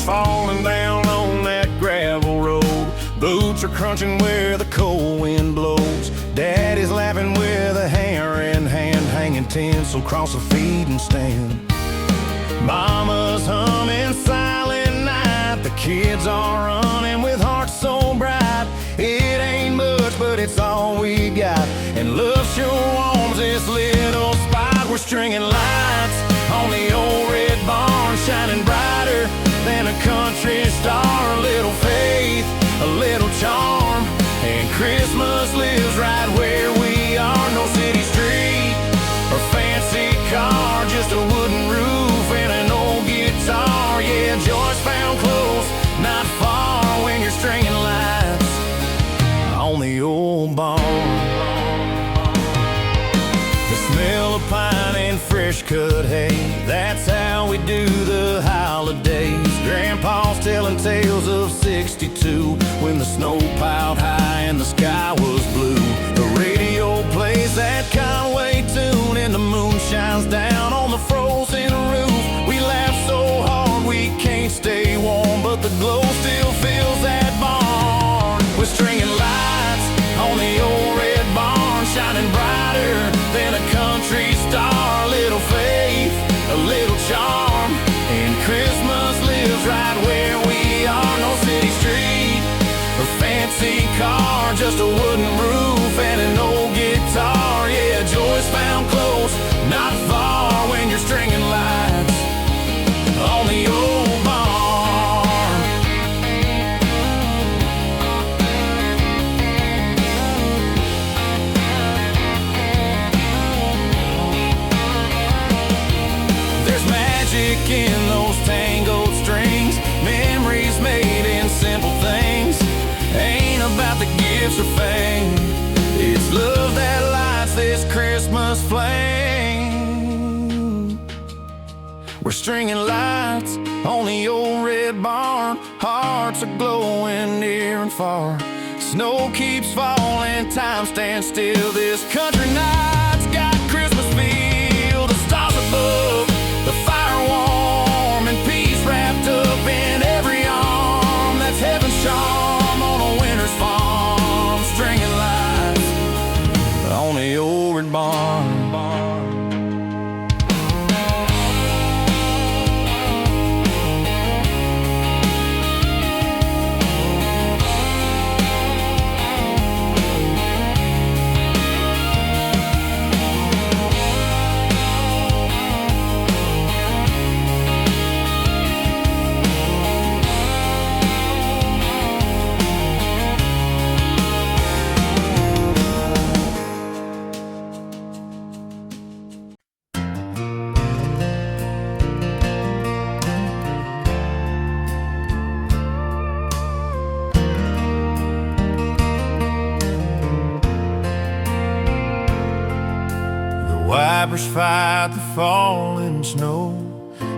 falling down on that gravel road. Boots are crunching where the cold wind blows. Daddy's laughing with a hammer in hand, hanging tinsel across the feeding stand. Mama's humming Silent Night. The kids are running with hearts so bright. It ain't much, but it's all we got, and love sure warms this little spot. We're stringing lights on the old red barn, shining brighter than a country star. A little faith, a little charm, and Christmas lives right where we are. No city street or fancy car, just a wooden roof and an old guitar. Yeah, joy's found close, not far, when you're stringing lights on the old barn. The smell of pine and fresh cut hay, that's how we do the holidays. Grandpa's telling tales of '62, when the snow piled high and the sky was blue. The radio plays that Conway tune and the moon shines down on the frozen roof. We laugh so hard we can't stay warm, but the glow still fills that barn. We're stringing lights on the old red barn, shining brighter than a country star. A little faith, a little charm, and Christmas lives right where we are. No city street or fancy car, just a wooden roof and an old guitar. Yeah, joy's found close, not far, when you're stringing lights on the old barn. There's magic in those tangled strings, memories made in simple things. Ain't about the gifts or fame, it's love that lights this Christmas flame. We're stringing lights on the old red barn, hearts are glowing near and far. Snow keeps falling, time stands still. This country night's got Christmas feel. The stars above, the fire warm, and peace wrapped up in every arm. That's heaven's charm on a winter's farm. Stringing lights on the old red barn. Wipers fight the falling snow.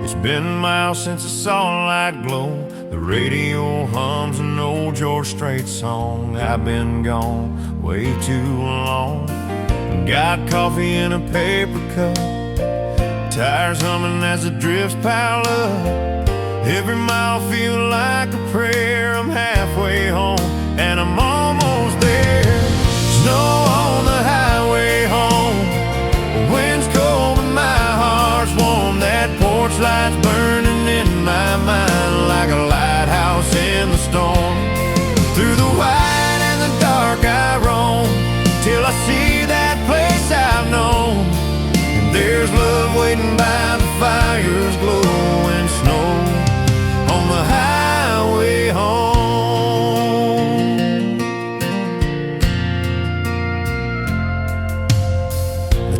It's been miles since I saw a light glow. The radio hums an old George Strait song. I've been gone way too long. Got coffee in a paper cup, tires humming as the drifts pile up. Every mile feels like a prayer. I'm halfway home and I'm almost there. Snow on the highway home, wind's cold but my heart's warm. That porch light's burning in my mind like a lighthouse in the storm. Through the white and the dark I roam, till I see that place I've known. And there's love waiting by the fire's glow, and snow on the highway home.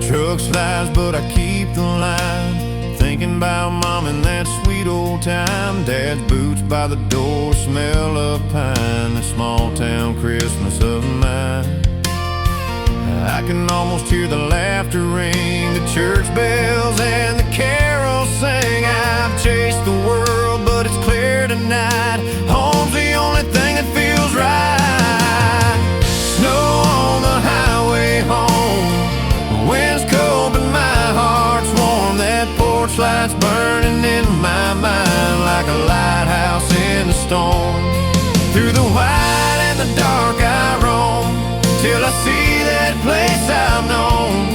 Truck slides, but I keep the line, thinking about Mom and that sweet old time. Dad's boots by the door smell of pine, the small town Christmas of mine. I can almost hear the laughter ring, the church bells and the carols sing. I've chased the world, but it's clear tonight, home's the only thing that feels right. Snow on the highway home, wind's cold but my heart's warm. That porch light's burning in my mind like a lighthouse storm. Through the white and the dark I roam, till I see that place I've known.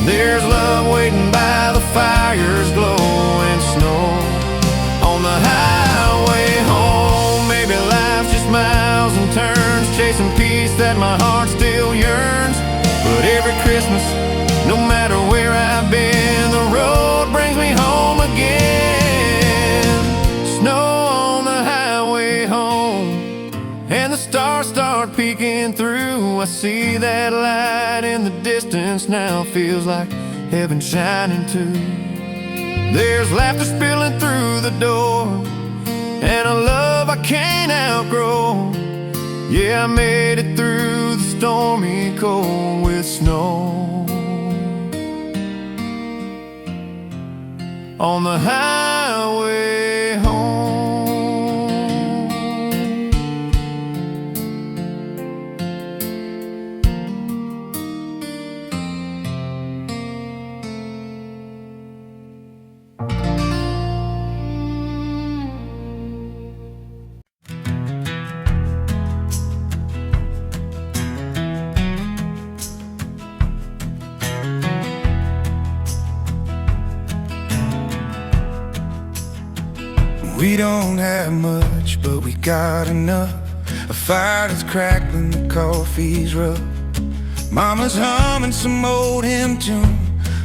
There's love waiting by the fire's glow and snow. On the highway home, maybe life's just miles and turns, chasing peace that my heart still yearns. But every Christmas, no matter where I've been, the road brings me home again. Snow on the highway home, and the stars start peeking through. I see that light in the distance now, feels like heaven shining too. There's laughter spilling through the door, and a love I can't outgrow. Yeah, I made it through the stormy cold with snow. On the highway home. We don't have much, but we got enough. A fire that's crackling, the coffee's rough. Mama's humming some old hymn tune.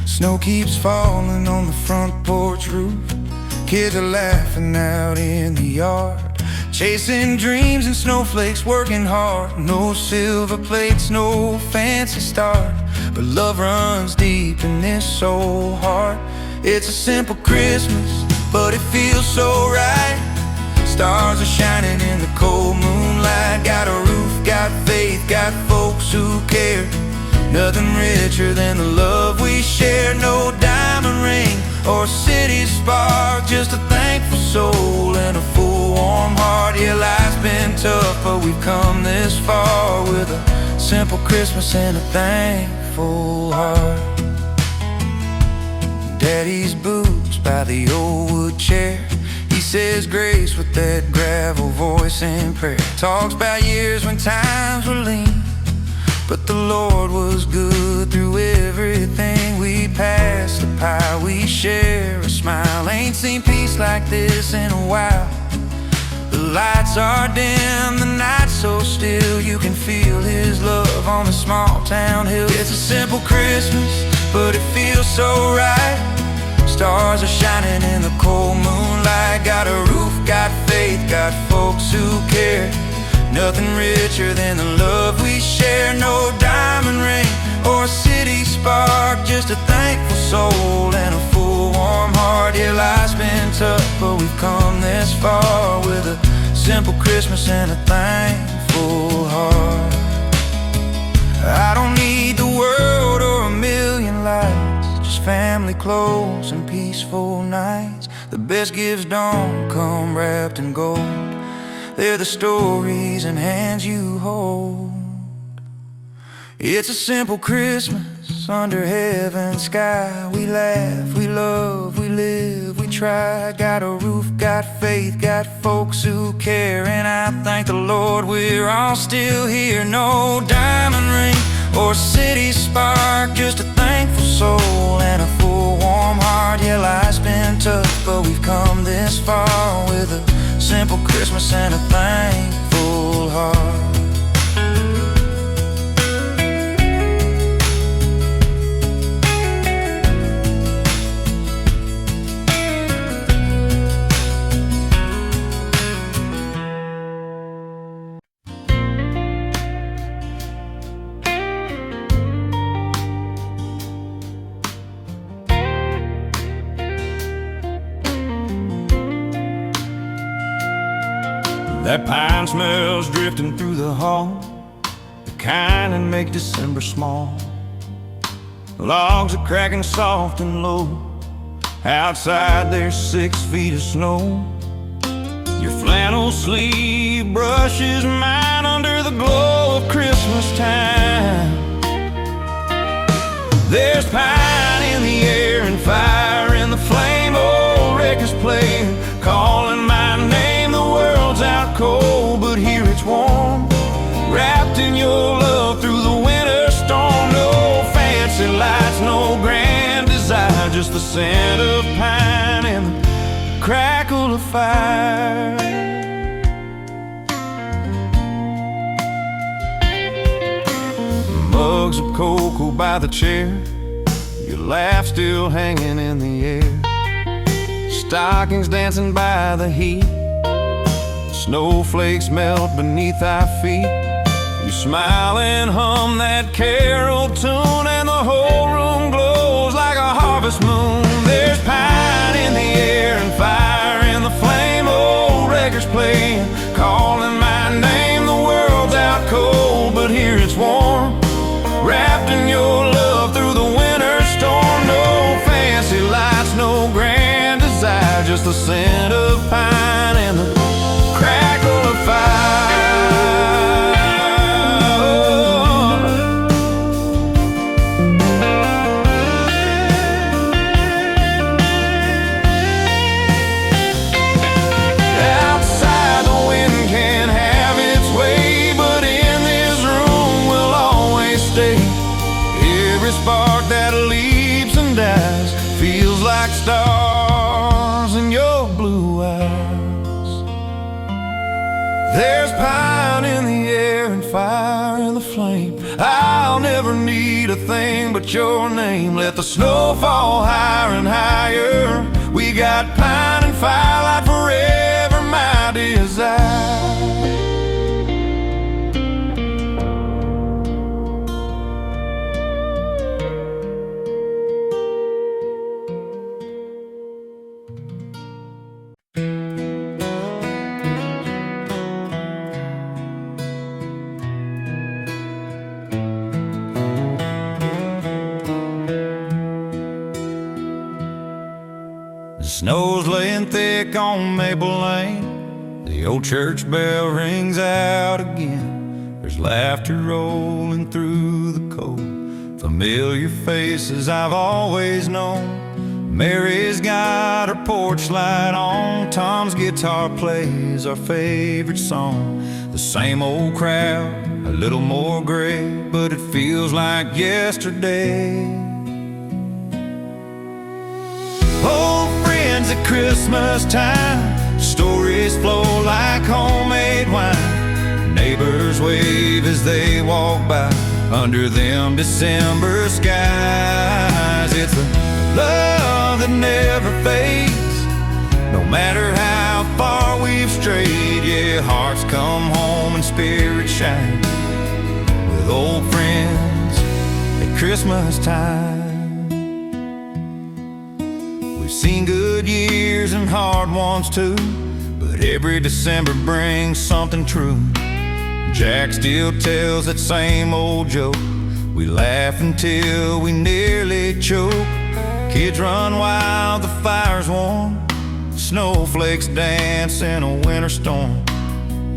Snow keeps falling on the front porch roof. Kids are laughing out in the yard, chasing dreams and snowflakes, working hard. No silver plates, no fancy start, but love runs deep in this old heart. It's a simple Christmas, but it feels so right. Stars are shining in the cold moonlight. Got a roof, got faith, got folks who care. Nothing richer than the love we share. No diamond ring or city spark, just a thankful soul and a full warm heart. Yeah, life's been tough, but we've come this far with a simple Christmas and a thankful heart. Daddy's boots by the old wood chair, he says grace with that gravel voice in prayer. Talks about years when times were lean, but the Lord was good through everything. We passed the pie, we share a smile. Ain't seen peace like this in a while. The lights are dim, the night's so still. You can feel His love on the small town hill. It's a simple Christmas, but it feels so right. Stars are shining in the cold moonlight. Got a roof, got faith, got folks who care. Nothing richer than the love we share. No diamond ring or city spark, just a thankful soul and a full warm heart. Yeah, life's been tough, but we've come this far with a simple Christmas and a thankful heart. I don't need the world or a million lights, just family close and peaceful nights. The best gifts don't come wrapped in gold, they're the stories and hands you hold. It's a simple Christmas under heaven's sky. We laugh, we love, we live, we try. Got a roof, got faith, got folks who care. And I thank the Lord we're all still here. No diamond ring or city spark, just a thankful soul and a full warm heart. Yeah, life's been tough, but we've come this far with a simple Christmas and a thankful heart. That pine smells drifting through the hall, the kind that make December small. Logs are cracking soft and low, outside there's 6 feet of snow. Your flannel sleeve brushes mine under the glow of Christmas time. There's pine in the air and fire in the flame. Old records playing, calling my name. The world's out just the scent of pine and the crackle of fire. Mugs of cocoa by the chair, your laugh still hanging in the air. Stockings dancing by the heat, snowflakes melt beneath our feet. You smile and hum that carol tune, and the whole room glows like a harvest moon. There's pine in the air and fire in the flame. Old records playing, calling my name. The world's out cold, but here it's warm, wrapped in your love through the winter storm. No fancy lights, no grand desire, just the scent of pine and the crackle of fire. Outside the wind can have its way, but in this room we'll always stay. Every spark that leaps and dies feels like stars in your blue eyes. There's pine in the air and fire in the flame. I'll never need a thing but your name. Let the snow fall higher and higher. We got pine and firelight forever, my desire. The snow's laying thick on Maple Lane. The old church bell rings out again. There's laughter rolling through the cold, familiar faces I've always known. Mary's got her porch light on. Tom's guitar plays our favorite song. The same old crowd, a little more gray, but it feels like yesterday. Old friends at Christmas time, stories flow like homemade wine. Neighbors wave as they walk by under them December skies. It's the love that never fades, no matter how far we've strayed. Yeah, hearts come home and spirits shine with old friends at Christmas time. We've seen good years and hard ones too, but every December brings something true. Jack still tells that same old joke. We laugh until we nearly choke. Kids run wild, the fire's warm. Snowflakes dance in a winter storm.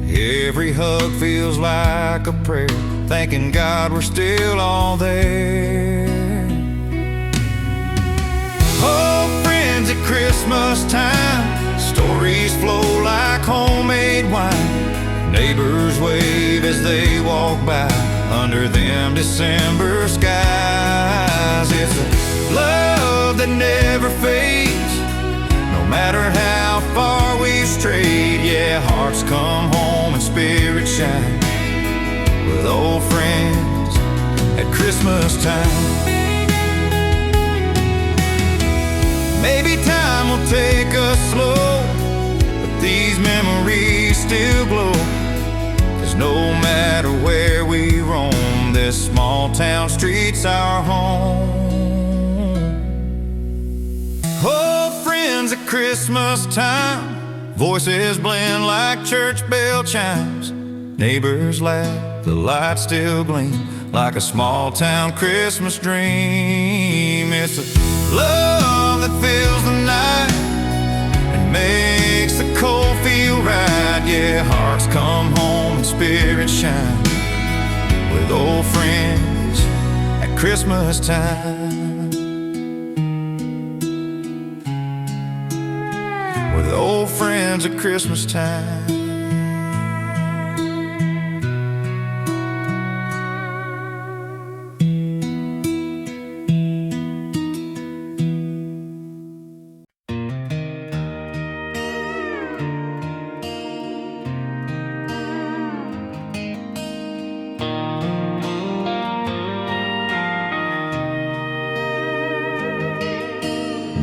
Every hug feels like a prayer, thanking God we're still all there. Oh, friends at Christmas time, stories flow like homemade wine. Neighbors wave as they walk by under them December skies. It's a love that never fades, no matter how far we've strayed. Yeah, hearts come home and spirits shine with old friends at Christmas time. Maybe time will take us slow, but these memories still glow. 'Cause no matter where we roam, this small town street's our home. Oh, friends at Christmas time, voices blend like church bell chimes. Neighbors laugh, the lights still gleam like a small town Christmas dream. It's a love that fills the night and makes the cold feel right. Yeah, hearts come home and spirits shine with old friends at Christmas time. With old friends at Christmas time.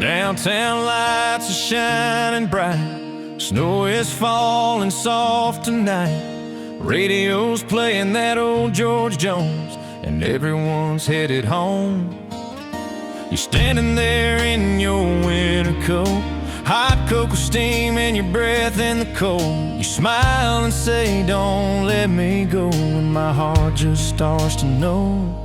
Downtown lights are shining bright, snow is falling soft tonight. Radio's playing that old George Jones, and everyone's headed home. You're standing there in your winter coat, hot cocoa steam in your breath in the cold. You smile and say, don't let me go, and my heart just starts to know.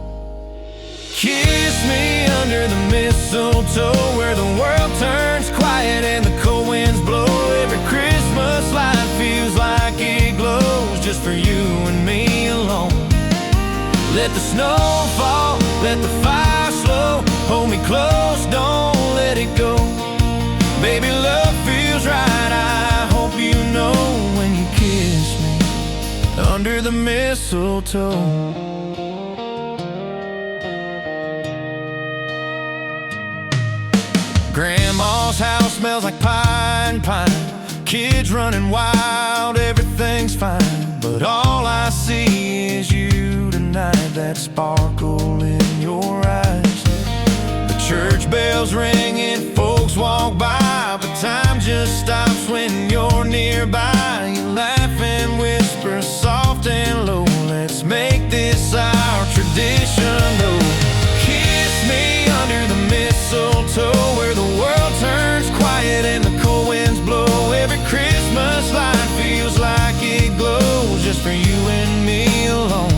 Kiss me under the mistletoe, where the world turns quiet and the cold winds blow. Every Christmas light feels like it glows, just for you and me alone. Let the snow fall, let the fire slow, hold me close, don't let it go. Baby, love feels right, I hope you know when you kiss me under the mistletoe. Grandma's house smells like pine. Kids running wild, everything's fine. But all I see is you tonight, that sparkle in your eyes. The church bells ringing, folks walk by, but time just stops when you're nearby. You laugh and whisper soft and low, let's make this our tradition, though. Kiss me under the mistletoe, where the world turns quiet and the cold winds blow. Every Christmas light feels like it glows, just for you and me alone.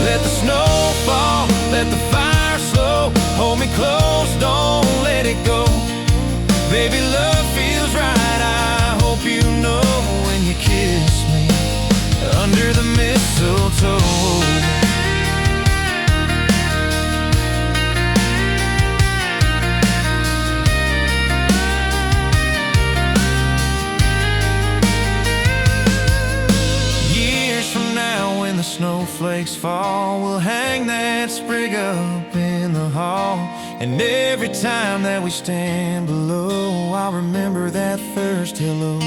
Let the snow fall, let the fire slow, hold me close, don't let it go. Baby, love feels right, I hope you know when you kiss me under the mistletoe. When the snowflakes fall, we'll hang that sprig up in the hall. And every time that we stand below, I'll remember that first hello.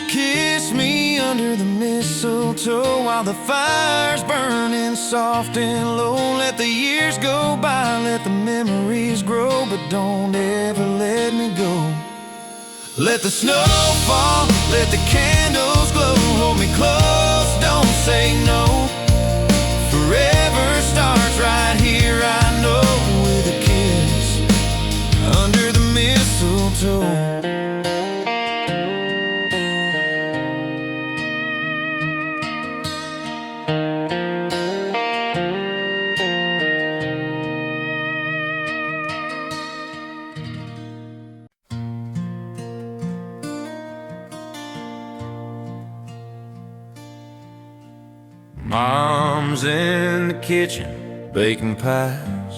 Kiss me under the mistletoe while the fire's burning soft and low. Let the years go by, let the memories grow, but don't ever let me go. Let the snow fall, let the candles glow, hold me close, don't say no. Forever starts right here, I know, with a kiss under the mistletoe. Mom's in the kitchen baking pies,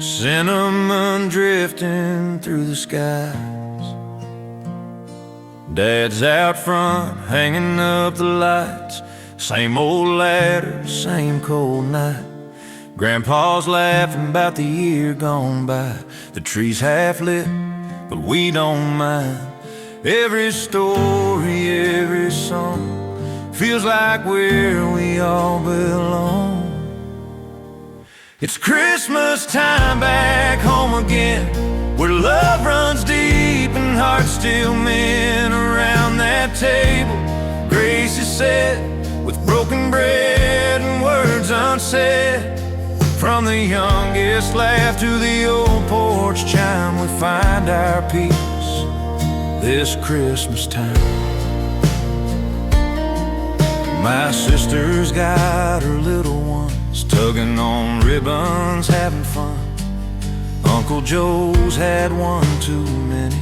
cinnamon drifting through the skies. Dad's out front hanging up the lights, same old ladder, same cold night. Grandpa's laughing about the year gone by. The tree's half lit, but we don't mind. Every story, every song feels like where we all belong. It's Christmas time back home again, where love runs deep and hearts still mend. Around that table, grace is said, with broken bread and words unsaid. From the youngest laugh to the old porch chime, we find our peace this Christmas time. My sister's got her little ones, tugging on ribbons, having fun. Uncle Joe's had one too many,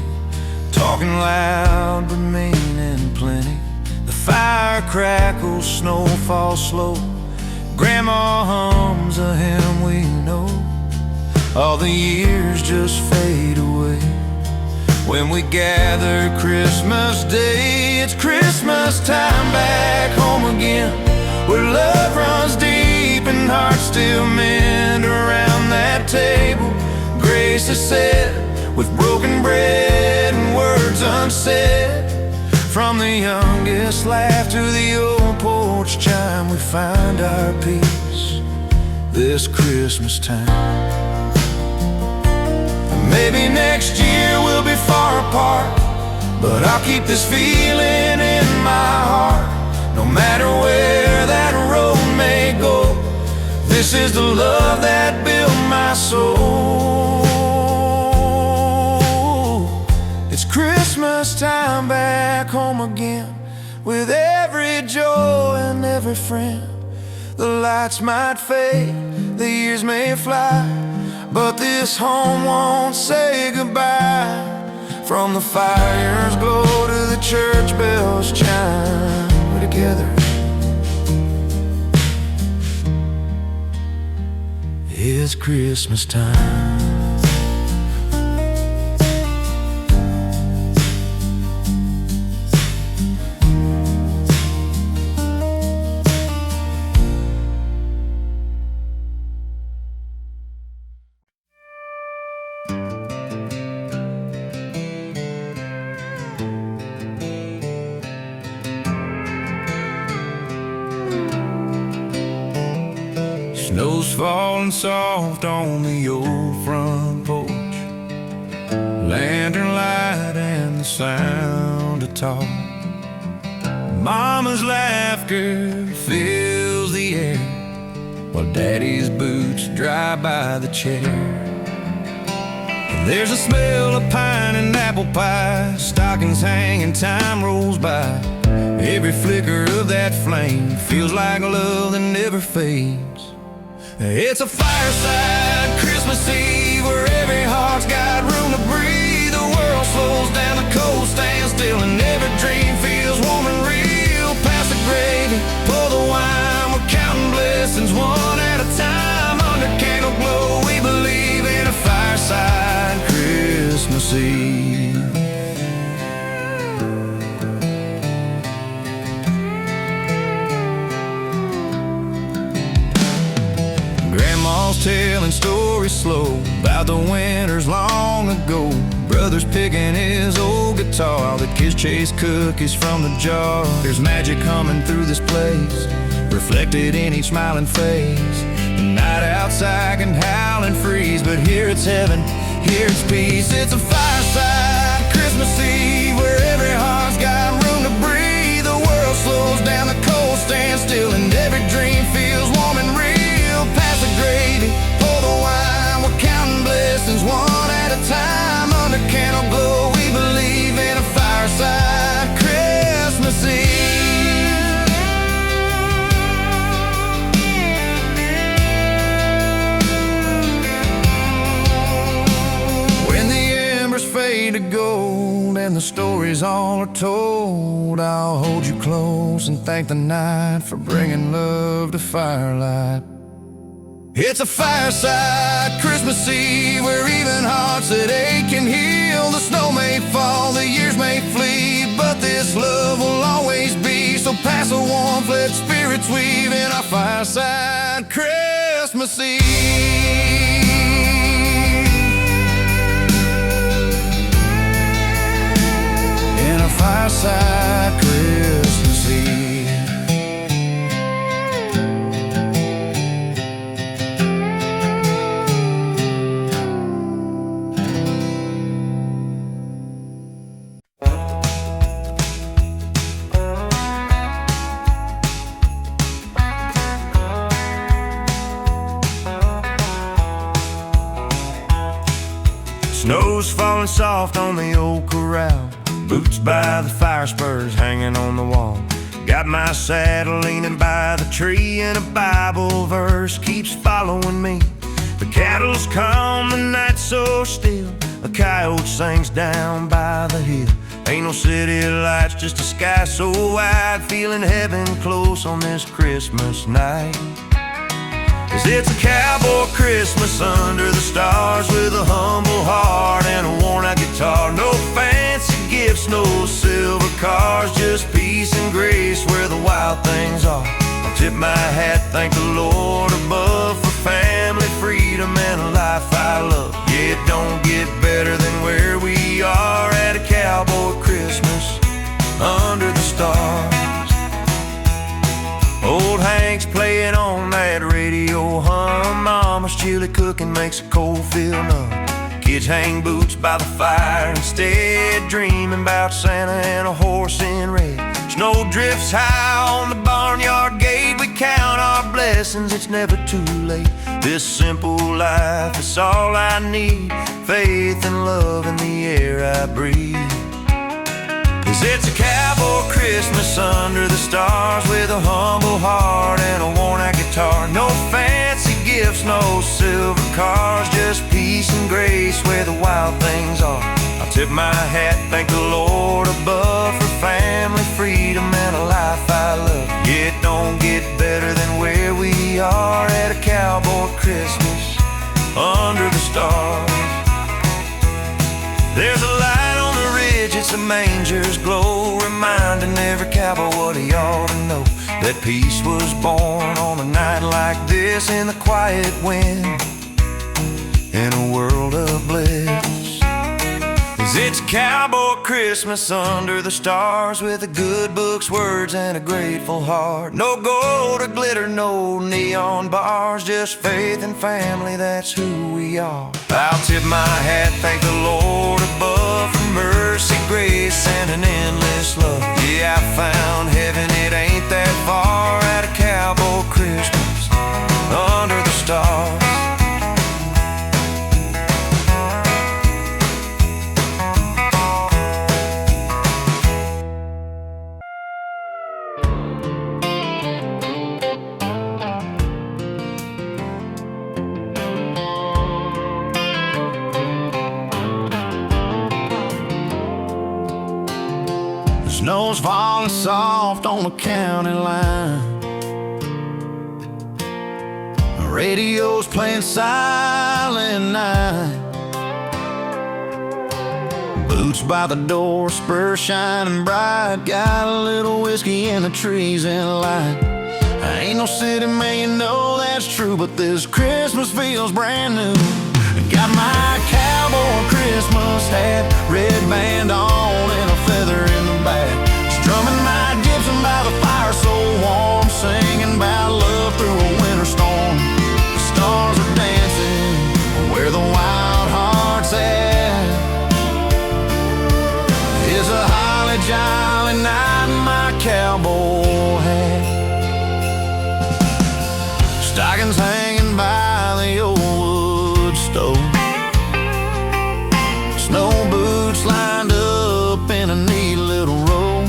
talking loud but meaning plenty. The fire crackles, snow falls slow, Grandma hums a hymn we know. All the years just fade away when we gather Christmas Day. It's Christmas time back home again, where love runs deep and hearts still mend. Around that table, grace is said, with broken bread and words unsaid. From the youngest laugh to the old porch chime, we find our peace this Christmas time. Maybe next year we'll be far apart, but I'll keep this feeling in my heart. No matter where that road may go, this is the love that built my soul. It's Christmas time back home again, with every joy and every friend. The lights might fade, the years may fly, but this home won't say goodbye. From the fire's glow to the church bells chime, we're together. It's Christmas time. Snow's falling soft on the old front porch, lantern light and the sound of talk. Mama's laughter fills the air, while Daddy's boots dry by the chair. And there's a smell of pine and apple pie, stockings hang and time rolls by. Every flicker of that flame feels like love that never fades. It's a fireside Christmas Eve, where every heart's got room to breathe. The world slows down, the cold stands still, and every dream feels warm and real. Pass the gravy, pour the wine, we're counting blessings one at a time. Under candle glow, we believe in a fireside Christmas Eve. Grandma's telling stories slow about the winters long ago. Brother's picking his old guitar, the kids chase cookies from the jar. There's magic coming through this place, reflected in each smiling face. The night outside can howl and freeze, but here it's heaven, here it's peace. It's a fireside Christmas Eve, where every heart's got room to breathe. The world slows down, the cold stands still, and every dream feels warm and real. Pass the gravy, pour the wine, we're counting blessings one at a time. Under candle glow, we believe in a fireside Christmas Eve. When the embers fade to gold and the stories all are told, I'll hold you close and thank the night for bringing love to firelight. It's a fireside Christmas Eve, where even hearts that ache can heal. The snow may fall, the years may flee, but this love will always be. So pass the warmth, let spirits weave in our fireside Christmas Eve. In a fireside Christmas Eve. Snow's falling soft on the old corral, boots by the fire spurs hanging on the wall. Got my saddle leaning by the tree, and a Bible verse keeps following me. The cattle's calm, the night's so still, a coyote sings down by the hill. Ain't no city lights, just a sky so wide, feeling heaven close on this Christmas night. 'Cause it's a cowboy Christmas under the stars, with a humble heart and a worn-out guitar. No fancy gifts, no silver cars, just peace and grace where the wild things are. I'll tip my hat, thank the Lord above for family, freedom, and a life I love. Yeah, it don't get better than where we are at a cowboy Christmas under the stars. Old Hank's playing on that radio hum, chili cooking makes a cold feel numb. Kids hang boots by the fire instead, dreaming about Santa and a horse in red. Snow drifts high on the barnyard gate. We count our blessings, it's never too late. This simple life is all I need. Faith and love in the air I breathe. 'Cause it's a cowboy Christmas under the stars, with a humble heart and a worn-out guitar. No fancy gifts, no silver cars, just peace and grace where the wild things are. I tip my hat, thank the Lord above for family, freedom, and a life I love. Yeah, it don't get better than where we are at a cowboy Christmas under the stars. There's a light on the ridge, it's a manger's glow, reminding every cowboy what he ought to know. That peace was born on a night like this, in the quiet wind, in a world of bliss. 'Cause it's cowboy Christmas under the stars, with the good book's words and a grateful heart. No gold or glitter, no neon bars, just faith and family, that's who we are. I'll tip my hat, thank the Lord above for mercy, grace, and an endless love. Yeah, I found heaven, it ain't that far at a cowboy Christmas under the stars. Snow's falling soft on the county line. The radio's playing Silent Night. Boots by the door, spurs shining bright. Got a little whiskey in the trees and light. Ain't no city man, you know that's true, but this Christmas feels brand new. Got my cowboy Christmas hat, red band on and a feather in the back. Strumming my Gibson by the fire so warm, singing about love through a winter storm. The stars are dancing where the wild heart's at. It's a holly jolly night in my cowboy hat. Stockings hanging by the old stove, snow boots lined up in a neat little row.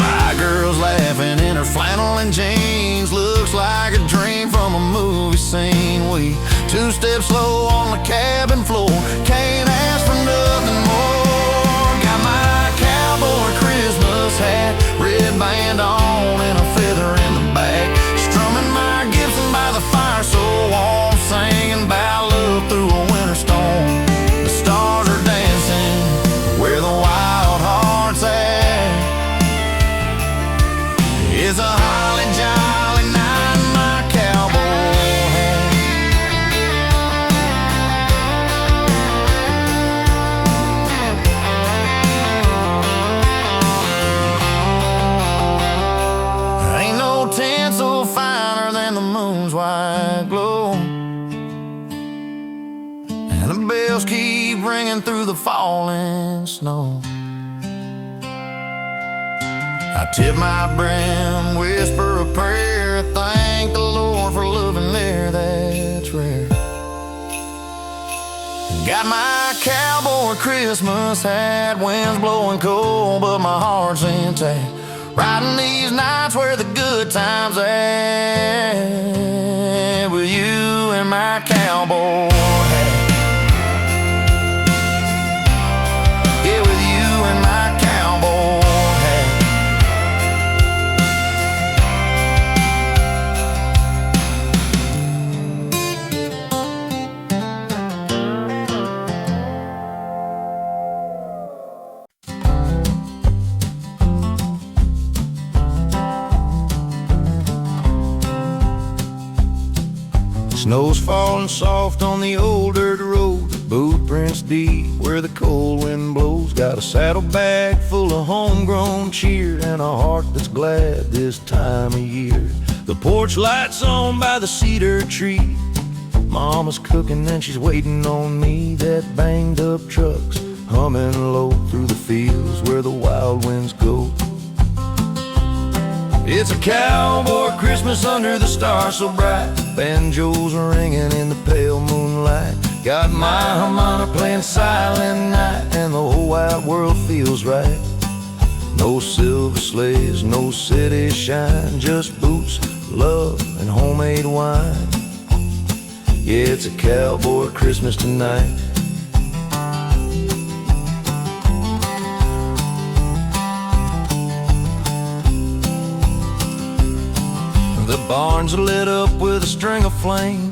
My girl's laughing in her flannel and jeans, looks like a dream from a movie scene. We two-step slow on the cabin floor, can't ask for nothing more. Got my cowboy Christmas hat, red band on and a feather in the back. Strumming my Gibson by the fire so warm, singing about love through a winter storm. The stars are dancing where the wild heart's at. It's a holly jolly night in my cowboy hat. Ain't no tinsel finer than the moon's white glow, and the bells keep ringing through the falling snow. I tip my brim, whisper a prayer, thank the Lord for loving there, that's rare. Got my cowboy Christmas hat, wind's blowing cold, but my heart's intact. Riding these nights where the good times at, with you and my cowboy hat. Yeah, with you and my cowboy hat. Snow's falling soft on the old dirt road, boot prints deep where the cold wind blows. Got a saddlebag full of homegrown cheer and a heart that's glad this time of year. The porch light's on by the cedar tree. Mama's cooking and she's waiting on me. That banged up truck's humming low through the fields where the wild winds go. It's a cowboy Christmas under the stars so bright. Banjos ringing in the pale moonlight. Got my harmonica playing Silent Night, and the whole wide world feels right. No silver sleighs, no city shine, just boots, love, and homemade wine. Yeah, it's a cowboy Christmas tonight. The barns are lit up with a string of flame.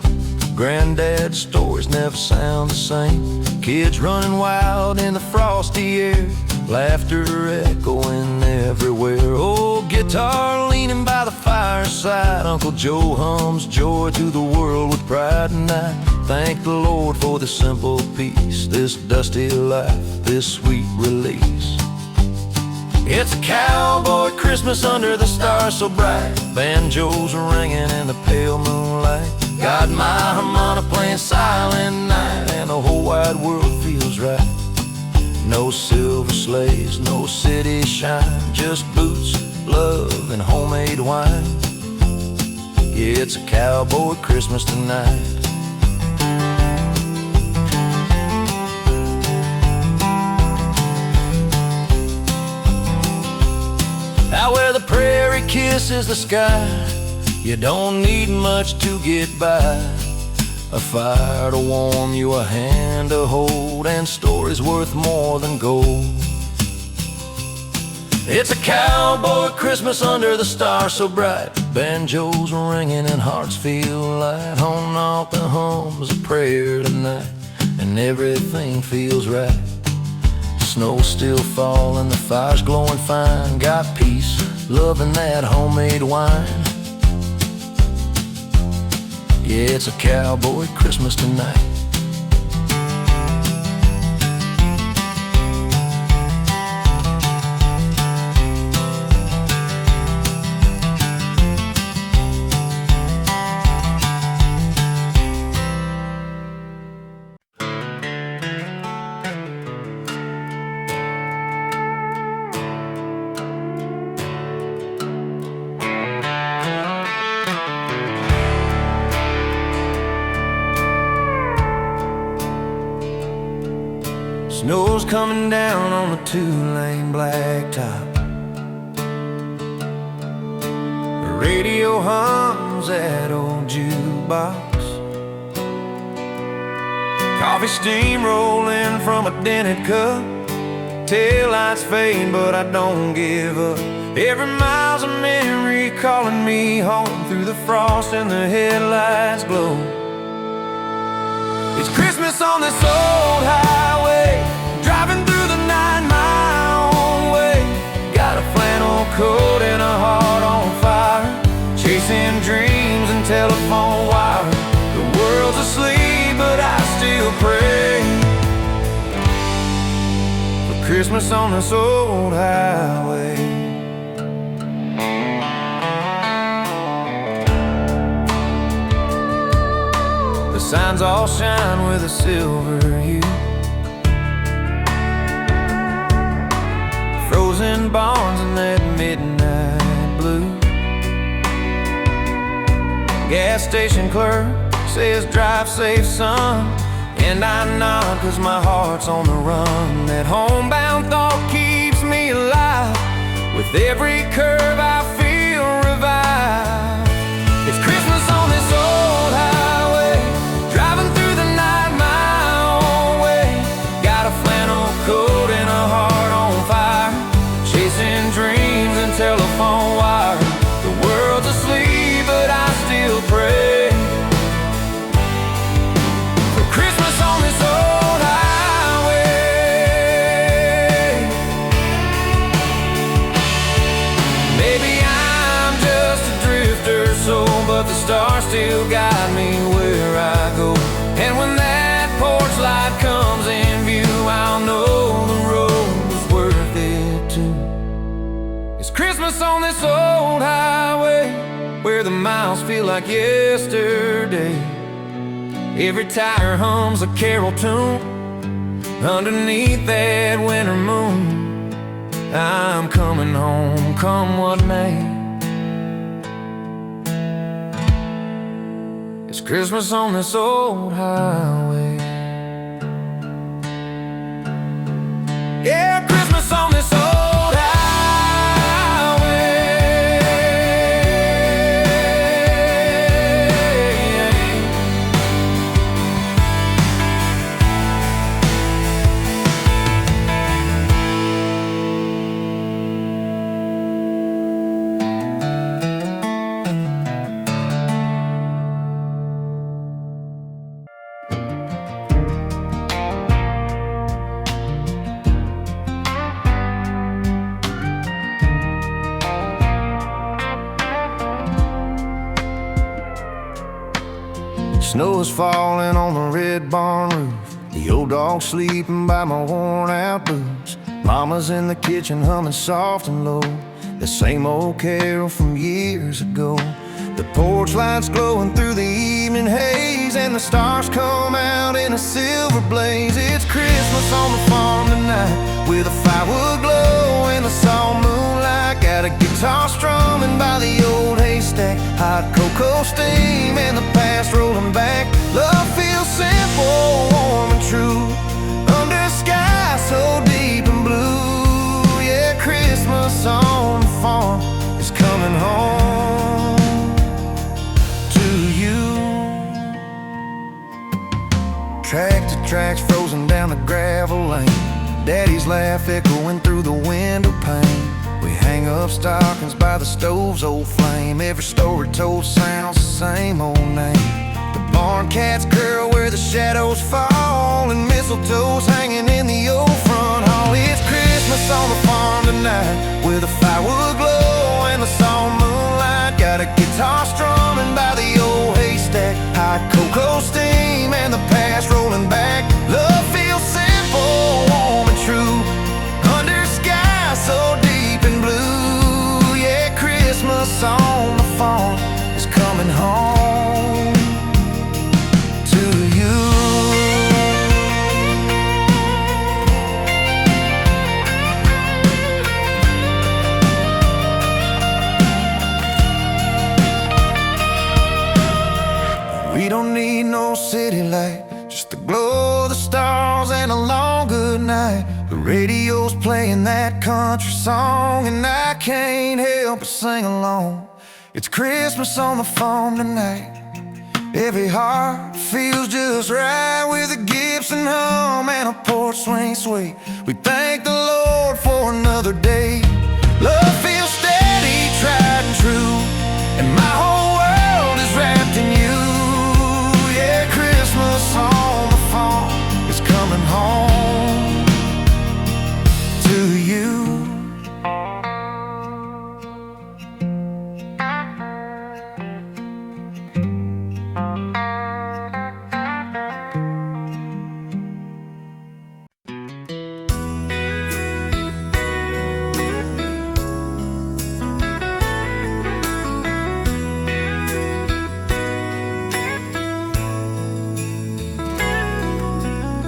Granddad's stories never sound the same. Kids running wild in the frosty air, laughter echoing everywhere. Old guitar leaning by the fireside. Uncle Joe hums joy to the world with pride tonight. Thank the Lord for the simple peace, this dusty life, this sweet release. It's a cowboy Christmas under the stars so bright. Banjos ringing in the pale moonlight. Got my harmonica playing Silent Night, and the whole wide world feels right. No silver sleighs, no city shine, just boots, love, and homemade wine. Yeah, it's a cowboy Christmas tonight. Out where the prairie kisses the sky, you don't need much to get by. A fire to warm you, a hand to hold, and stories worth more than gold. It's a cowboy Christmas under the stars so bright. Banjos ringing and hearts feel light. Home off the hums a prayer tonight, and everything feels right. Snow's still falling, the fire's glowing fine. Got peace, love, and that homemade wine. Yeah, it's a cowboy Christmas tonight. Snow's coming down on the two-lane blacktop. The radio hums that old jukebox. Coffee steam rolling from a dented cup. Taillights fade, but I don't give up. Every mile's a memory calling me home through the frost and the headlights glow. It's Christmas on this old highway, driving through the night my own way. Got a flannel coat and a heart on fire, chasing dreams and telephone wire. The world's asleep, but I still pray for Christmas on this old highway. The signs all shine with a silver hue. Frozen barns in that midnight blue. Gas station clerk says drive safe son, and I nod cause my heart's on the run. That homebound thought keeps me alive. With every curve I feel revived. It's Christmas on this old highway, driving through the night my own way. Got a flannel coat and a heart on fire, chasing dreams and telephone wire. The world's asleep, but I still pray for Christmas on this old highway. Maybe I'm just a drifter soul, but the stars still guide me where I go. And when that porch light comes in view, I'll know the road was worth it too. It's Christmas on this old highway, where the miles feel like yesterday. Every tire hums a carol tune underneath that winter moon. I'm coming home, come what may. It's Christmas on this old highway. Yeah, Christmas on this old Snow is falling on the red barn roof. The old dog's sleeping by my worn out boots. Mama's in the kitchen humming soft and low, the same old carol from years ago. The porch lights glowing through the evening haze, and the stars come out in a silver blaze. It's Christmas on the farm tonight, with a firewood glow and the soft moonlight. Got a guitar strumming by the old haystack, hot cocoa steam and the past rolling back. Love feels simple, warm and true, under a sky so deep and blue. Yeah, Christmas on the farm is coming home to you. Tractor tracks frozen down the gravel lane, Daddy's laugh echoing through the window pane. We hang up stockings by the stove's old flame. Every story told sounds the same old name. The barn cats curl where the shadows fall, and mistletoe's hanging in the old front hall. It's Christmas on the farm tonight, with a firewood glow and the soft moonlight. Got a guitar strumming by the old haystack, hot cocoa steam and the past rolling back. Love feels simple, warm and true, under sky so deep and blue. Yeah, Christmas on the farm is coming home to you. We don't need no city light, just the glow of the stars and a long good night. The radio's playing that country song, and I can't help but sing along. It's Christmas on the farm tonight. Every heart feels just right, with a Gibson hum and a porch swing sweet. We thank the Lord for another day. Love feels steady, tried and true, and my whole world is wrapped in you. Yeah, Christmas on the farm is coming home to you.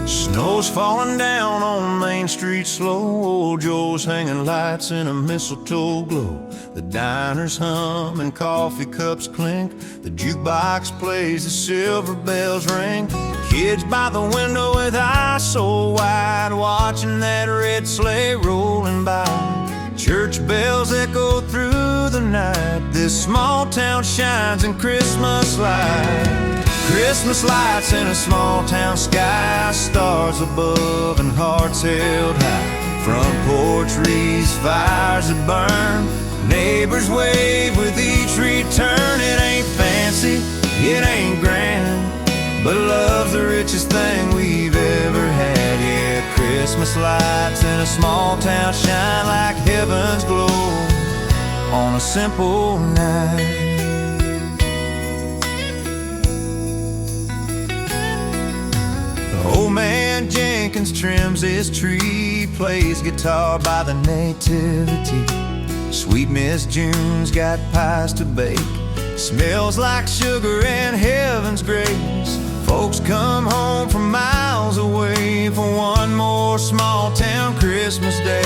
Snow's falling down on Main Street slow. Old Joe's hanging lights in a mistletoe glow. The diners hum and coffee cups clink. The jukebox plays, the silver bells ring. Kids by the window with eyes so wide, watching that red sleigh rolling by. Church bells echo through the night. This small town shines in Christmas light. Christmas lights in a small town sky, stars above and hearts held high. Front porch wreaths, fires that burn, neighbors wave with each return. It ain't fancy, it ain't grand, but love's the richest thing we've ever had. Yeah, Christmas lights in a small town shine like heaven's glow on a simple night. Old man Jenkins trims his tree, plays guitar by the nativity. Sweet Miss June's got pies to bake, Smells like sugar and heaven's grace. Folks come home from miles away for one more small town Christmas day.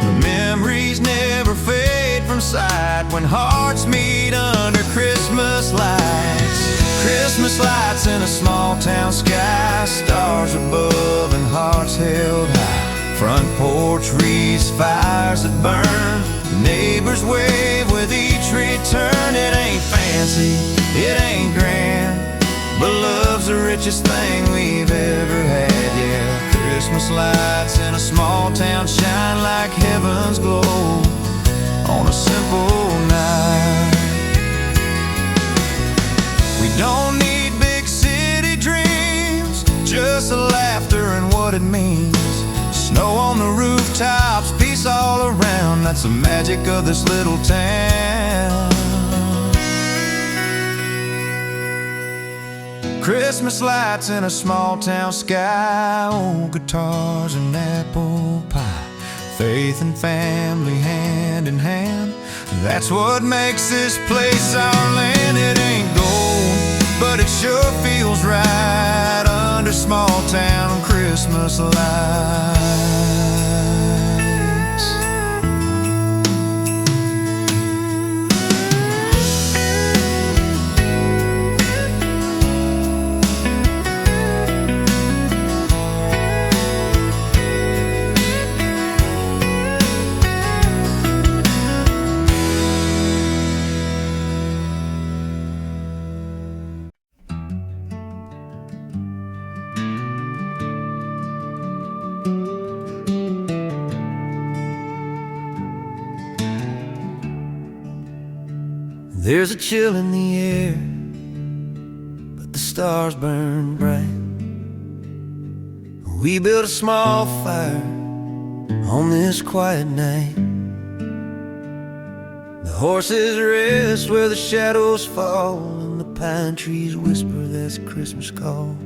The memories never fade from sight when hearts meet under Christmas lights. Christmas lights in a small town sky, stars above and hearts held high. Front porch wreaths, fires that burn, neighbors wave with each return. It ain't fancy, it ain't grand, but love's the richest thing we've ever had, yeah. Christmas lights in a small town shine like heaven's glow on a simple night. We don't need big city dreams, just the laughter and what it means. Snow on the rooftops, peace all around, that's the magic of this little town. Christmas lights in a small town sky, old guitars and apple pie, faith and family hand in hand, that's what makes this place our land. It ain't gold, but it sure feels right under small town Christmas lights. There's a chill in the air, but the stars burn bright. We built a small fire on this quiet night. The horses rest where the shadows fall, and the pine trees whisper that's a Christmas call.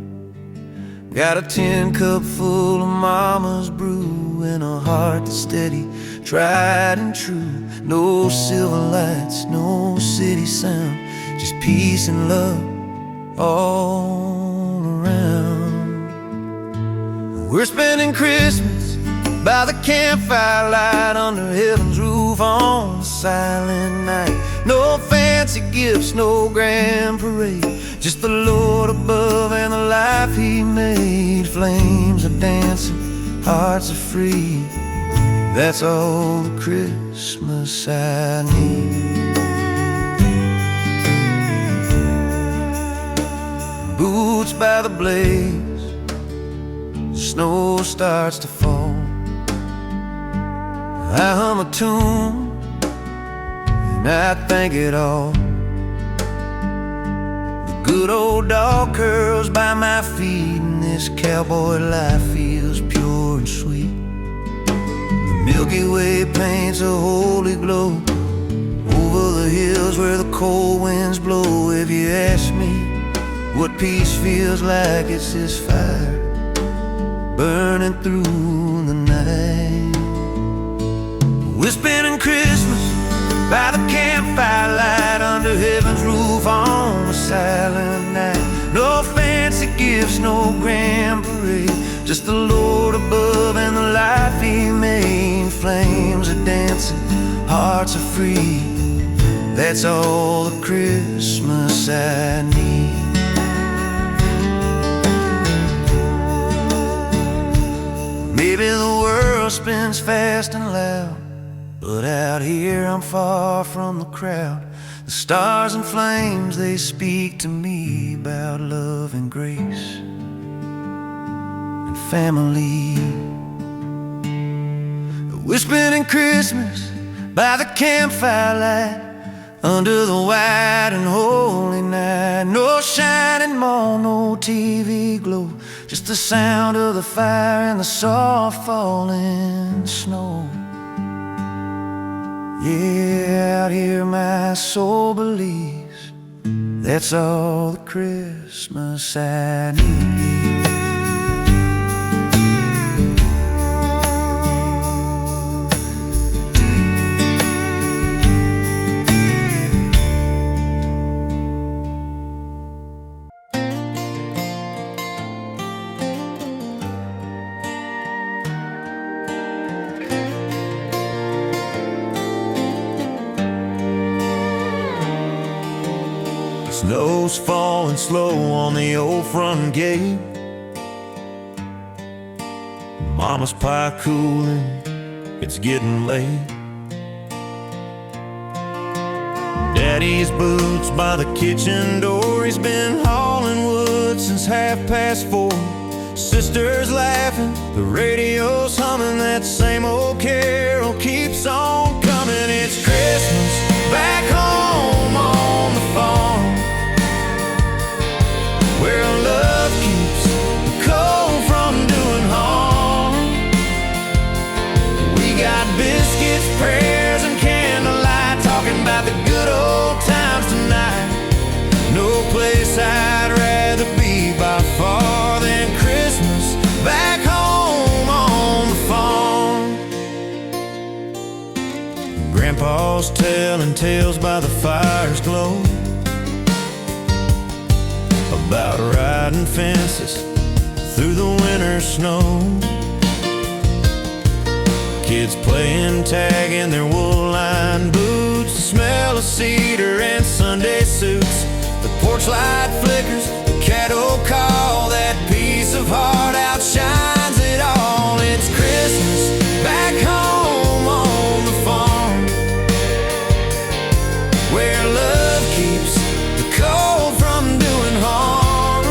Got a tin cup full of mama's brew and a heart that's steady, tried and true. No silver lights, no city sound, just peace and love all around. We're spending Christmas by the campfire light under heaven's roof on a silent night. No fancy gifts, no grand parade, just the Lord above and the life He made. Flames are dancing, hearts are free, that's all the Christmas I need. Boots by the blaze, snow starts to fall. I hum a tune and I thank it all. The good old dog curls by my feet, and this cowboy life feels pure and sweet. Milky Way paints a holy glow over the hills where the cold winds blow. If you ask me what peace feels like, it's this fire burning through the night. We're spending Christmas by the campfire light under heaven's roof on a silent night. No fancy gifts, no grand parade, just the Lord above and the life He made. Flames are dancing, hearts are free, that's all the Christmas I need. Maybe the world spins fast and loud, but out here I'm far from the crowd. The stars and flames, they speak to me about love and grace and family. We're spending Christmas by the campfire light under the white and holy night. No shining mall, no TV glow, just the sound of the fire and the soft falling snow. Yeah, out here my soul believes that's all the Christmas I need. Snow's falling slow on the old front gate. Mama's pie cooling, it's getting late. Daddy's boots by the kitchen door, he's been hauling wood since 4:30. Sister's laughing, the radio's humming, that same old carol keeps on coming. It's Christmas back home on the farm, where love keeps the cold from doing harm. We got biscuits, prayers, and candlelight, talking about the good old times tonight. No place I'd rather be by far than Christmas back home on the farm. Grandpa's telling tales by the fire's glow about riding fences through the winter snow. Kids playing tag in their wool-lined boots, the smell of cedar and Sunday suits. The porch light flickers, the cattle call, that piece of heart outshines it all. It's Christmas back home on the farm, where love keeps the cold from doing harm.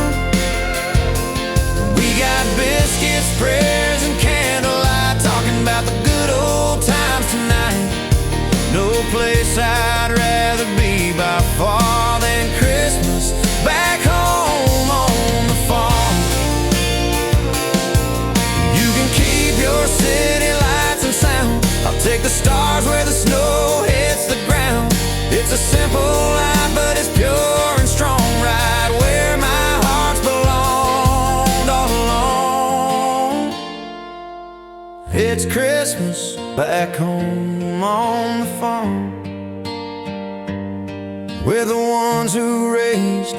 We got biscuits, prayers, and candlelight, talking about the good old times tonight. No place I'd rather be by far than Christmas back home on the farm. You can keep your city lights and sound, I'll take the stars where the snow hits the ground. It's a simple life, but it's pure and strong, right where my heart's belonged all along. It's Christmas back home on the farm, we're the ones who raised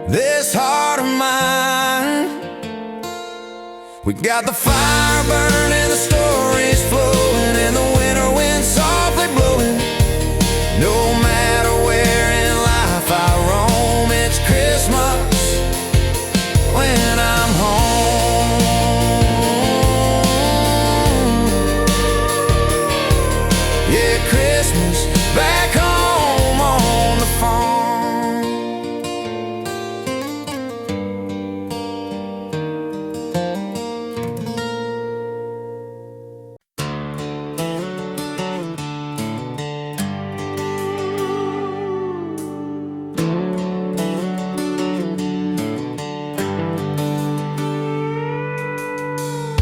this heart of mine. We got the fire burning, the stories flowing, and the winter wind softly blowing. No matter where in life I roam, it's Christmas when I'm home. Yeah, Christmas back home on the farm.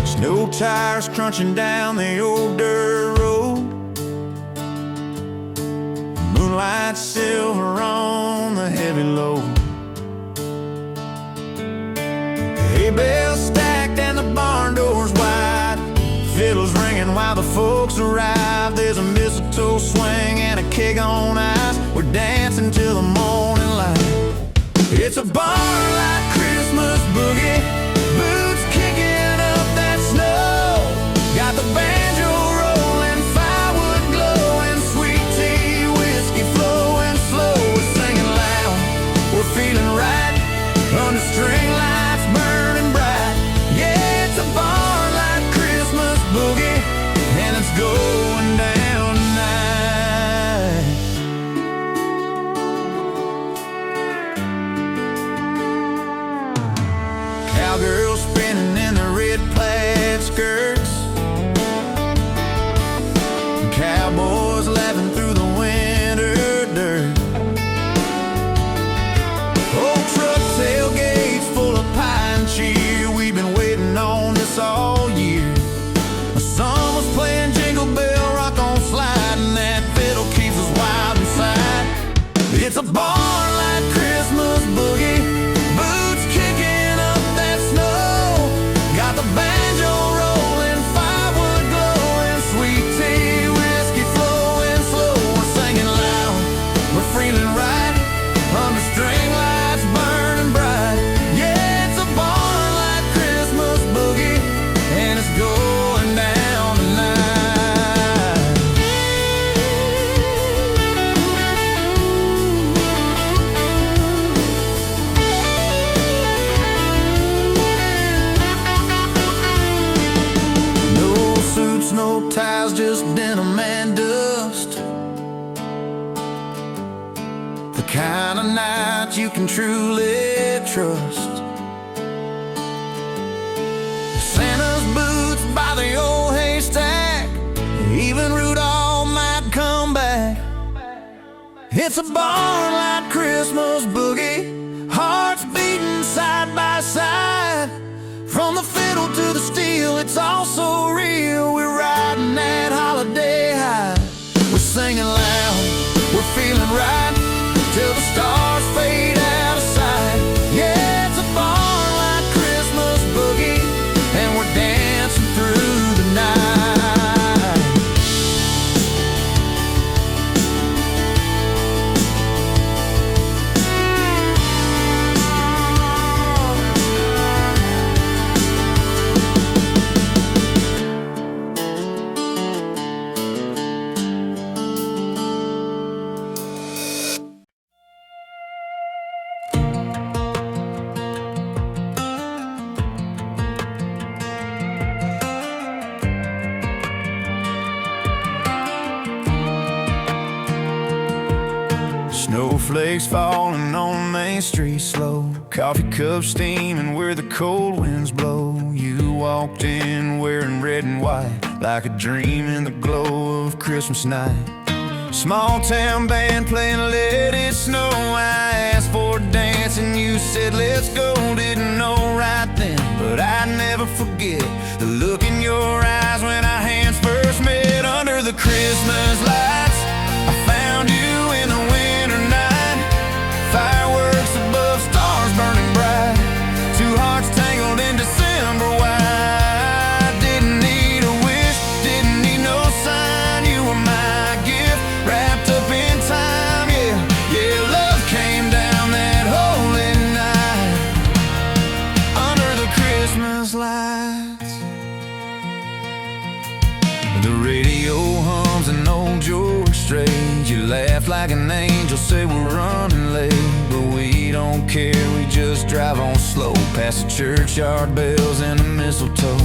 Snow tires crunching down the old dirt road, moonlight silver on the heavy load. Hay bales stacked and the barn doors wide, fiddles ringing while the folks arrive. There's a mistletoe swing and a keg on ice, we're dancing till the morning light. It's a barn-like Christmas boogie, boots kicking up that snow. Got the banjo rolling, firewood glowing, sweet tea, whiskey flowing slow. We're singing loud, we're feeling right, under string lights burning bright. Yeah, it's a barn-like Christmas boogie, and it's going down tonight. Cowgirls spinning in their red plaid skirts, cowboys laughing through the winter dirt. Old truck tailgates full of pie and cheer, we've been waiting on this all year. My son was playing Jingle Bell Rock on Slide, and that fiddle keeps us wild inside. It's a barn-like Christmas boogie, boots kicking up that snow. Got the banjo rolling, firewood glowing, sweet tea, whiskey flowing slow. We're singing loud, we're feeling right, under string lights burning bright. Yeah, it's a barn-like Christmas boogie, and it's going down tonight. the kind of night you can truly trust. Santa's boots by the old haystack, even Rudolph might come back. It's a barn-light Christmas boogie, hearts beating side by side. From the fiddle to the steel, it's all so real. We're riding that holiday high. We're singing loud, we're feeling right, till the stars fade out of sight. Yeah, it's a barn-light Christmas boogie, and we're dancing through the night. Snowflakes falling on Main Street slow, coffee cups steaming where the cold winds blow. You walked in wearing red and white, like a dream in the glow of Christmas night. Small town band playing Let It Snow. I asked for a dance and you said let's go. Didn't know right then, but I'd never forget the look in your eyes when our hands first met. Under the Christmas lights, I found you in the winter night. Fireworks above, stars burning bright, two hearts tangled in December white. Didn't need a wish, didn't need no sign. You were my gift, wrapped up in time. Yeah, yeah, love came down that holy night. Under the Christmas lights, the radio hums an old George Strait. You laugh like an angel, say we're running late, but we don't care, we just drive on slow past the churchyard bells and the mistletoe.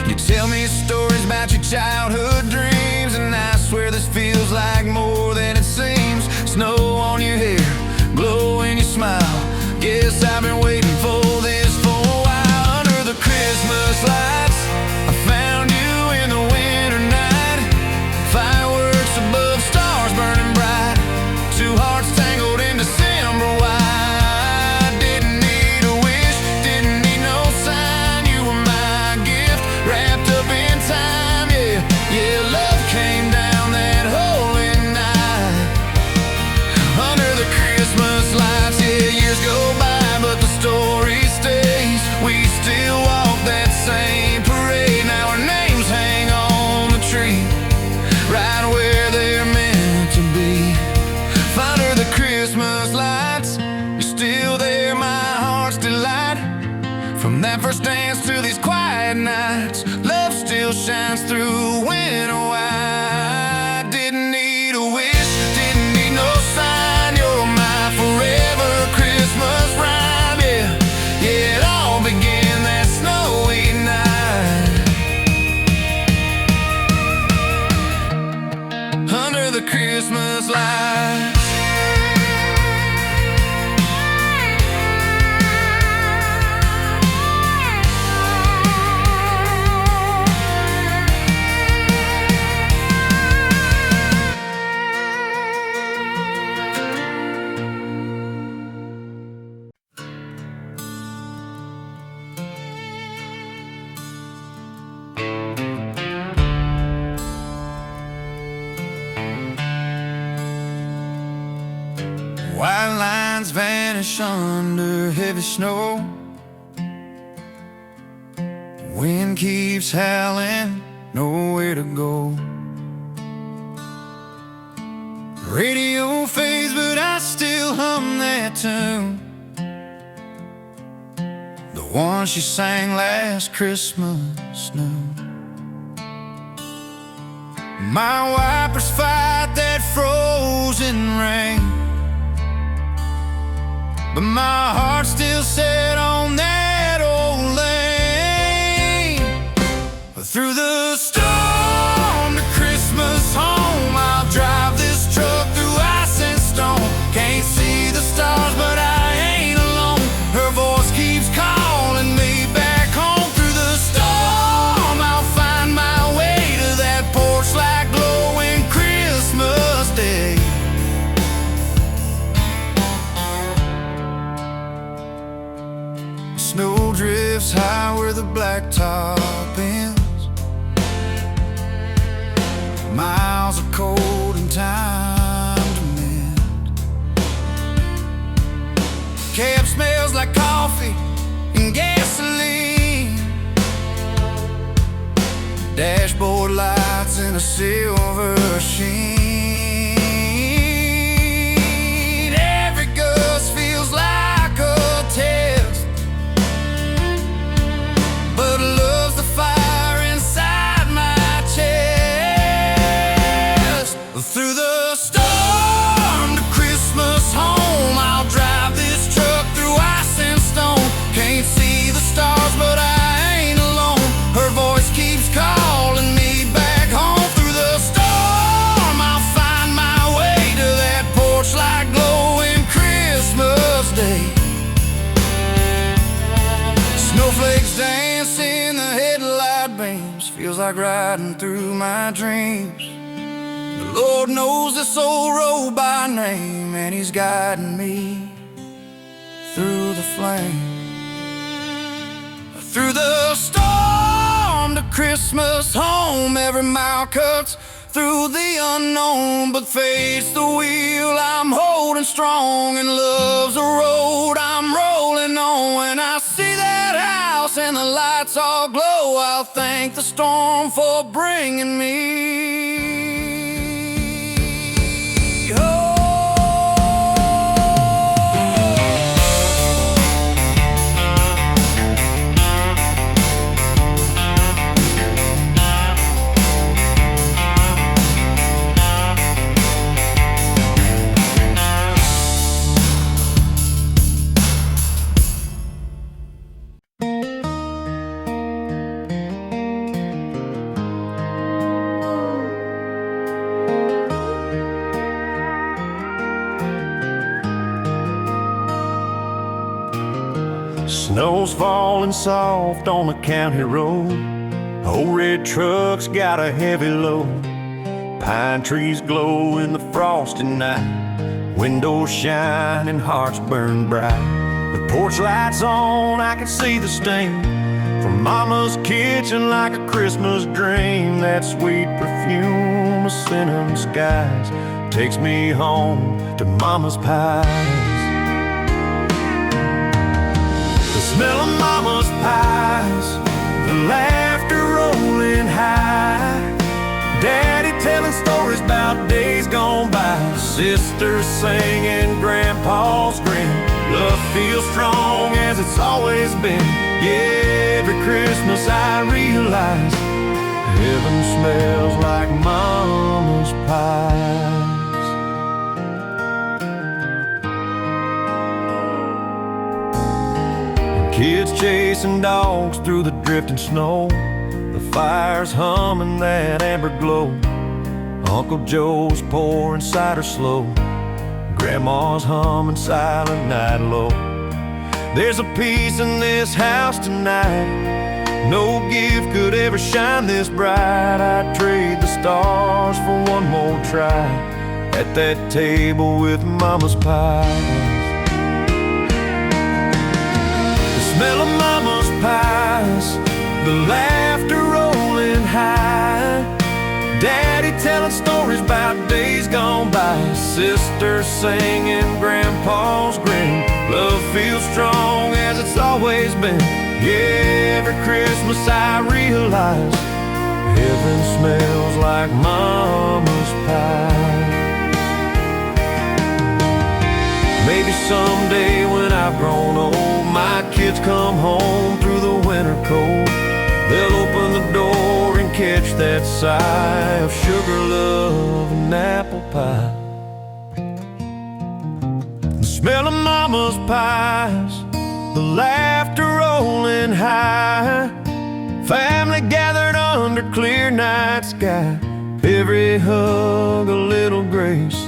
You tell me stories about your childhood dreams, and I swear this feels like more than it seems. Snow on your hair, glow in your smile, guess I've been waiting for this for a while. Under the Christmas lights, I found you in the winter night. Fireworks above, stars burning bright, two hearts tangled in December white. Didn't need a wish, didn't need no sign. You were my gift, wrapped up in time. Yeah, yeah, love came down that holy night. Under the Christmas lights, yeah, years go by, but the story stays. We still walk that same parade. Now our names hang on the tree, right where they're meant to be. Under the Christmas lights, you're still there, my heart's delight. From that first dance to these quiet nights, love still shines through winter white. Didn't need a wish, didn't need no sign. You're my forever Christmas rhyme. Yeah, yeah, it all began that snowy night. Under the Christmas lights. White lines vanish under heavy snow. Wind keeps howling, nowhere to go. Radio fades, but I still hum that tune, the one she sang last Christmas noon. My wipers fight that frozen rain, but my heart's still set on that old lane. Through the storm to Christmas home, I'll drive this truck through ice and stone. Can't blacktop ends. Miles of cold and time to mend. Cab smells like coffee and gasoline. Dashboard lights in a silver sheen. Every gust feels like a test, but love's the fire inside my chest. Through the storm to Christmas home, I'll drive this truck through ice and stone. Can't see the stars, but I ain't alone. Her voice keeps calling me back home. Through the storm, I'll find my way to that porch light glowing Christmas Day. Snowflakes dance in the headlight beams. Feels like riding through my dreams. The Lord knows this old road by name, and He's guiding me through the flame. Through the storm to Christmas home, every mile cuts through the unknown, but fate's the wheel I'm holding strong, and love's the road I'm rolling on. When I see that house and the lights all glow, I'll thank the storm for bringing me home. Snow's falling soft on the county road. Old red truck's got a heavy load. Pine trees glow in the frosty night. Windows shine and hearts burn bright. The porch light's on, I can see the stain from Mama's kitchen like a Christmas dream. That sweet perfume of cinnamon skies takes me home to Mama's pies. The smell of Mama's pies, the laughter rolling high, Daddy telling stories about days gone by, sisters singing, Grandpa's grin. Love feels strong as it's always been. Yeah, every Christmas I realize heaven smells like Mama's pies. Kids chasing dogs through the drifting snow, the fire's humming that amber glow. Uncle Joe's pouring cider slow, Grandma's humming Silent Night Low. There's a peace in this house tonight, no gift could ever shine this bright. I'd trade the stars for one more try at that table with Mama's pies. Smell of Mama's pies, the laughter rolling high, Daddy telling stories about days gone by, sisters singing, Grandpa's grin. Love feels strong as it's always been. Yeah, every Christmas I realize heaven smells like Mama's pie. Maybe someday when I've grown old, my kids come home through the winter cold, they'll open the door and catch that sigh of sugar, love, and apple pie. The smell of Mama's pies, the laughter rolling high, family gathered under clear night sky, every hug a little grace,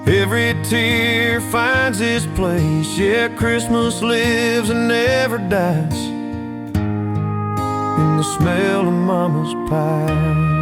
every tear finds its place. Yeah, Christmas lives and never dies in the smell of Mama's pie.